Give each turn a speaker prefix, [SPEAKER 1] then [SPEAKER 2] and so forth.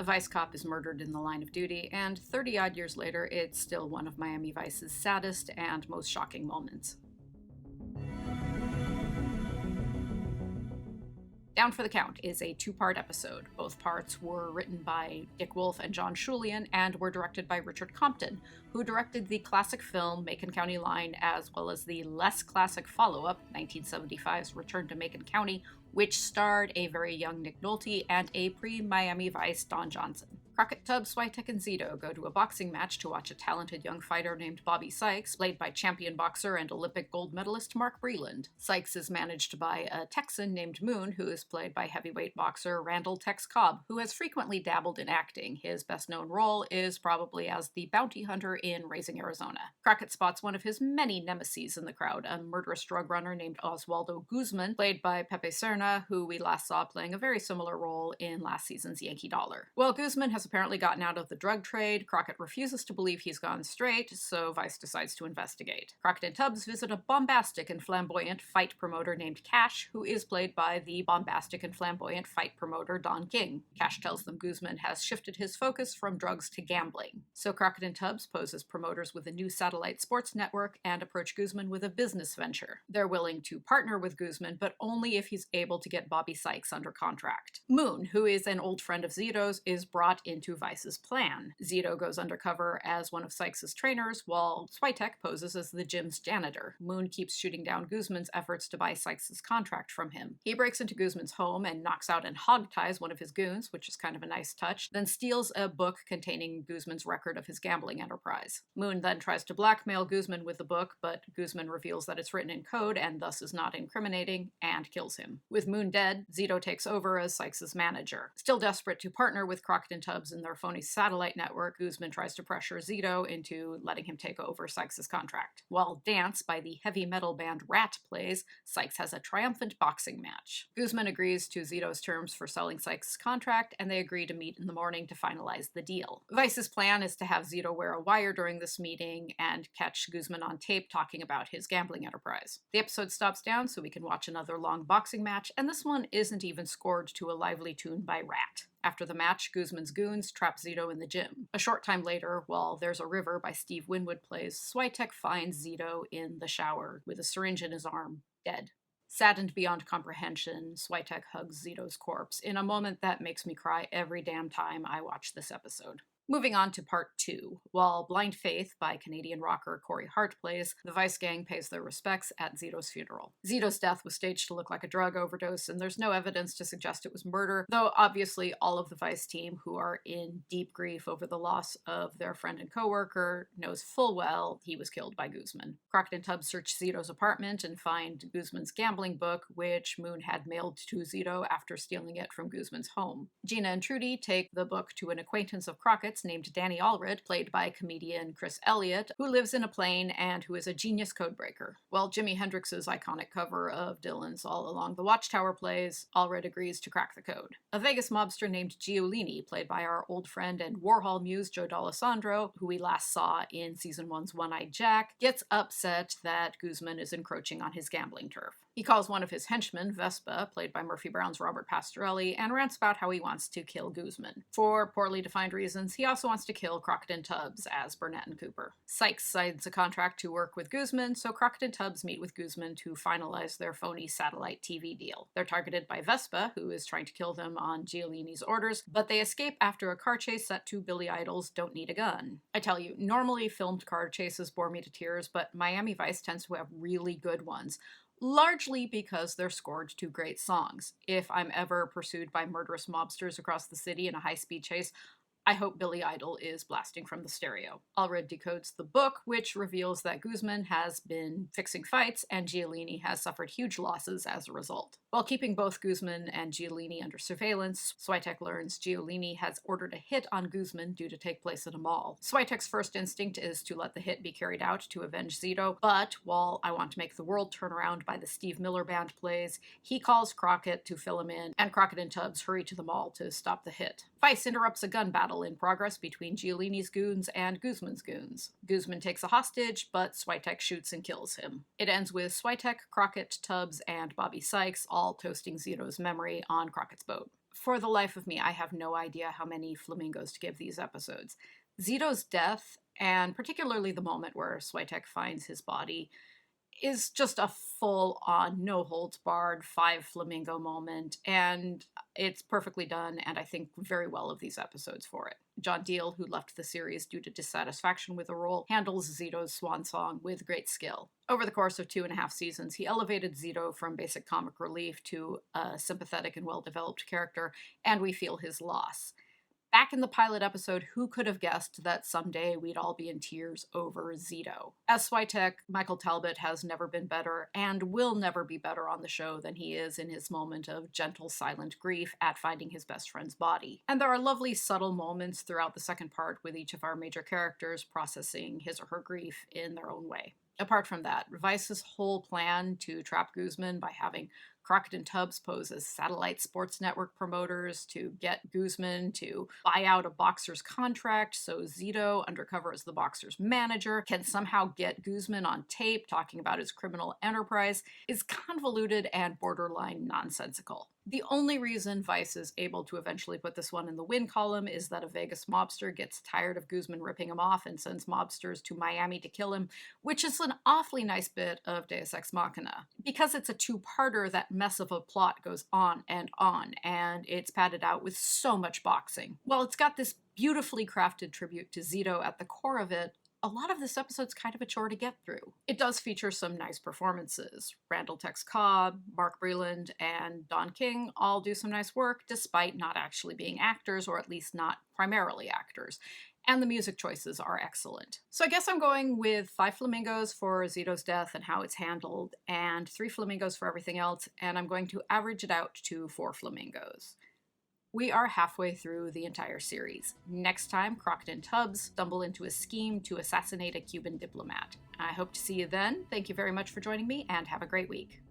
[SPEAKER 1] A Vice cop is murdered in the line of duty, and 30-odd years later, it's still one of Miami Vice's saddest and most shocking moments. Down for the Count is a two-part episode. Both parts were written by Dick Wolf and John Schulian and were directed by Richard Compton, who directed the classic film Macon County Line, as well as the less classic follow-up, 1975's Return to Macon County, which starred a very young Nick Nolte and a pre-Miami Vice Don Johnson. Crockett, Tubbs, Switek, and Zito go to a boxing match to watch a talented young fighter named Bobby Sykes, played by champion boxer and Olympic gold medalist Mark Breland. Sykes is managed by a Texan named Moon, who is played by heavyweight boxer Randall Tex Cobb, who has frequently dabbled in acting. His best-known role is probably as the bounty hunter in Raising Arizona. Crockett spots one of his many nemeses in the crowd, a murderous drug runner named Oswaldo Guzman, played by Pepe Serna, who we last saw playing a very similar role in last season's Yankee Dollar. Well, Guzman has apparently gotten out of the drug trade. Crockett refuses to believe he's gone straight, so Vice decides to investigate. Crockett and Tubbs visit a bombastic and flamboyant fight promoter named Cash, who is played by the bombastic and flamboyant fight promoter Don King. Cash tells them Guzman has shifted his focus from drugs to gambling. So Crockett and Tubbs pose as promoters with a new satellite sports network and approach Guzman with a business venture. They're willing to partner with Guzman, but only if he's able to get Bobby Sykes under contract. Moon, who is an old friend of Zito's, is brought into Vice's plan. Zito goes undercover as one of Sykes' trainers, while Switek poses as the gym's janitor. Moon keeps shooting down Guzman's efforts to buy Sykes' contract from him. He breaks into Guzman's home and knocks out and hogties one of his goons, which is kind of a nice touch, then steals a book containing Guzman's record of his gambling enterprise. Moon then tries to blackmail Guzman with the book, but Guzman reveals that it's written in code and thus is not incriminating, and kills him. With Moon dead, Zito takes over as Sykes' manager. Still desperate to partner with Crockett and Tubbs in their phony satellite network, Guzman tries to pressure Zito into letting him take over Sykes' contract. While Dance by the heavy metal band Rat plays, Sykes has a triumphant boxing match. Guzman agrees to Zito's terms for selling Sykes' contract, and they agree to meet in the morning to finalize the deal. Vice's plan is to have Zito wear a wire during this meeting and catch Guzman on tape talking about his gambling enterprise. The episode stops down so we can watch another long boxing match, and this one isn't even scored to a lively tune by Rat. After the match, Guzman's goons trap Zito in the gym. A short time later, while There's a River by Steve Winwood plays, Switek finds Zito in the shower with a syringe in his arm, dead. Saddened beyond comprehension, Switek hugs Zito's corpse in a moment that makes me cry every damn time I watch this episode. Moving on to part 2. While Blind Faith by Canadian rocker Corey Hart plays, the Vice gang pays their respects at Zito's funeral. Zito's death was staged to look like a drug overdose, and there's no evidence to suggest it was murder, though obviously all of the Vice team who are in deep grief over the loss of their friend and coworker knows full well he was killed by Guzman. Crockett and Tubbs search Zito's apartment and find Guzman's gambling book, which Moon had mailed to Zito after stealing it from Guzman's home. Gina and Trudy take the book to an acquaintance of Crockett's named Danny Allred, played by comedian Chris Elliott, who lives in a plane and who is a genius codebreaker. While Jimi Hendrix's iconic cover of Dylan's All Along the Watchtower plays, Allred agrees to crack the code. A Vegas mobster named Giolini, played by our old friend and Warhol muse Joe D'Alessandro, who we last saw in Season 1's One-Eyed Jack, gets upset that Guzman is encroaching on his gambling turf. He calls one of his henchmen, Vespa, played by Murphy Brown's Robert Pastorelli, and rants about how he wants to kill Guzman. For poorly defined reasons, he also wants to kill Crockett and Tubbs as Burnett and Cooper. Sykes signs a contract to work with Guzman, so Crockett and Tubbs meet with Guzman to finalize their phony satellite TV deal. They're targeted by Vespa, who is trying to kill them on Giolini's orders, but they escape after a car chase set to Billy Idol's Don't Need a Gun. I tell you, normally filmed car chases bore me to tears, but Miami Vice tends to have really good ones. Largely because they're scored to great songs. If I'm ever pursued by murderous mobsters across the city in a high-speed chase, I hope Billy Idol is blasting from the stereo. Allred decodes the book, which reveals that Guzman has been fixing fights and Giolini has suffered huge losses as a result. While keeping both Guzman and Giolini under surveillance, Switek learns Giolini has ordered a hit on Guzman due to take place at a mall. Switek's first instinct is to let the hit be carried out to avenge Zito, but while I Want to Make the World Turn Around by the Steve Miller Band plays, he calls Crockett to fill him in, and Crockett and Tubbs hurry to the mall to stop the hit. Vice interrupts a gun battle in progress between Giolini's goons and Guzman's goons. Guzman takes a hostage, but Switek shoots and kills him. It ends with Switek, Crockett, Tubbs, and Bobby Sykes all toasting Zito's memory on Crockett's boat. For the life of me, I have no idea how many flamingos to give these episodes. Zitos' death, and particularly the moment where Switek finds his body, is just a full-on, no-holds-barred 5 flamingo moment, and it's perfectly done, and I think very well of these episodes for it. John Diehl, who left the series due to dissatisfaction with the role, handles Zito's swan song with great skill. Over the course of 2.5 seasons, he elevated Zito from basic comic relief to a sympathetic and well-developed character, and we feel his loss. Back in the pilot episode, who could have guessed that someday we'd all be in tears over Zito? As Switek, Michael Talbot has never been better and will never be better on the show than he is in his moment of gentle, silent grief at finding his best friend's body. And there are lovely, subtle moments throughout the second part with each of our major characters processing his or her grief in their own way. Apart from that, Vice's whole plan to trap Guzman by having Crockett and Tubbs pose as satellite sports network promoters to get Guzman to buy out a boxer's contract so Zito, undercover as the boxer's manager, can somehow get Guzman on tape talking about his criminal enterprise is convoluted and borderline nonsensical. The only reason Vice is able to eventually put this one in the win column is that a Vegas mobster gets tired of Guzman ripping him off and sends mobsters to Miami to kill him, which is an awfully nice bit of Deus Ex Machina. Because it's a two-parter, that mess of a plot goes on, and it's padded out with so much boxing. While it's got this beautifully crafted tribute to Zito at the core of it, a lot of this episode's kind of a chore to get through. It does feature some nice performances. Randall Tex Cobb, Mark Breland, and Don King all do some nice work, despite not actually being actors, or at least not primarily actors. And the music choices are excellent. So I guess I'm going with 5 flamingos for Zitos' death and how it's handled, and 3 flamingos for everything else, and I'm going to average it out to 4 flamingos. We are halfway through the entire series. Next time, Crockett and Tubbs stumble into a scheme to assassinate a Cuban diplomat. I hope to see you then. Thank you very much for joining me, and have a great week.